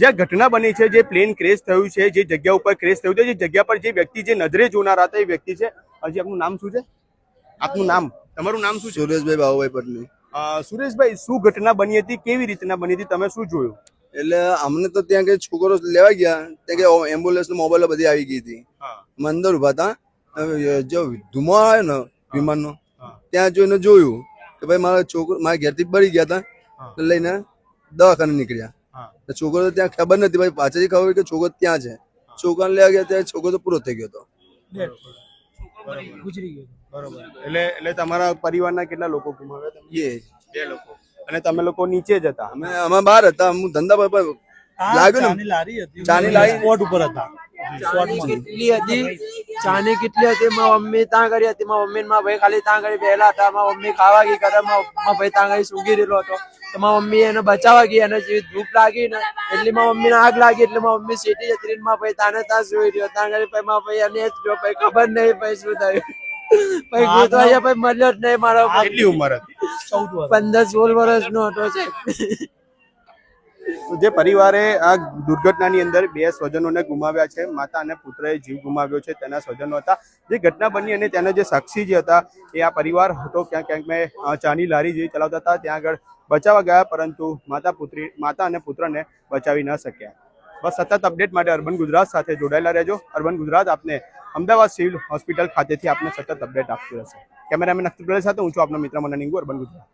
જે ઘટના બની છે, જે પ્લેન ક્રેશ થયું છે, જે જગ્યા ઉપર ક્રેશ થયું છે, જે જગ્યા પર જે વ્યક્તિ જે નજરે જોનાર હતા એ વ્યક્તિ છે. હજી આપનું નામ શું છે? આપનું નામ, તમારું નામ શું છે? સુરેશભાઈ બાબુભાઈ પટની. સુરેશભાઈ, શું ઘટના બની હતી, કેવી રીતના બની હતી, તમે શું જોયું? એટલે અમને તો ત્યાં કઈ છોકરો લેવા ગયા ત્યાં કે એમ્બ્યુલન્સ નો મોબાઈલ બધી આવી ગઈ હતી. અમે અંદર ઉભા હતા, જો ધુમો આવ્યો ને વિમાનનો ત્યાં જોઈને જોયું કે ભાઈ મારા છોકરો મારા ઘેરથી બળી ગયા હતા, લઈને દવાખાને નીકળ્યા. છોકરો તો ત્યાં ખબર નથી, ભાઈ પાછળથી ખબર કે છોકરો ત્યાં છે. છોકરાને લેવા ગયા ત્યારે છોકરો તો પૂરો થઈ ગયો હતો, ગુજરી ગયો. બરોબર. એટલે તમારા પરિવારના કેટલા લોકો ગુમાવ્યા તમે? 2 લોકો. અને તમે લોકો નીચે જ હતા? અમે બહાર હતા, હું ધંધા પર લાગ્યો ને, ચાની લારી સ્પોટ ઉપર હતા. ચાની કેટલી હતી, મારી મમ્મી ત્યાં ગઈ હતી, મારી મમ્મી મારા ભાઈ ખાલી ત્યાં ગઈ બેલા હતા. મારી મમ્મી ખાવા ગઈ કરે, મારા ભાઈ ત્યાં ગઈ સૂંઘી રહેલો હતો. તો મારી મમ્મી એને બચાવવા ગઈ, એને જેવી ધૂપ લાગી ને એટલે મારી મમ્મીને આગ લાગી, એટલે મારી મમ્મી સીટી જતી રહી. મારા ભાઈ તાને ત્યાં જોઈ રહ્યો, ત્યાં ગઈ પછી મારા ભાઈ એને જ જો પછી ખબર નહીં પછી શું થયું. પછી ગોતવા ગયા પછી મળ્યો જ નહીં મારો. કેટલી ઉંમર હતી? 15-16 વર્ષનો હતો છે. જે પરિવારે આ દુર્ઘટનાની અંદર 2 સ્વજનોને ગુમાવ્યા છે, માતા અને પુત્રએ જીવ ગુમાવ્યો છે, તેના સ્વજનો હતા. જે ઘટના બની અને તેના જે સાક્ષી જે હતા એ આ પરિવાર હતો. ક્યાંક મેં ચાની લારી જે ચલાવતા હતા ત્યાં આગળ બચાવવા ગયા, પરંતુ માતા અને પુત્રને બચાવી ન શક્યા. બસ સતત અપડેટ માટે અર્બન ગુજરાત સાથે જોડાયેલા રહેજો. અર્બન ગુજરાત આપને અમદાવાદ સિવિલ હોસ્પિટલ ખાતેથી આપને સતત અપડેટ આપતું રહેશે. કેમેરામેન અખ્તર સાથે હું છું આપનો મિત્ર મનન ઇંગુ, અર્બન ગુજરાત.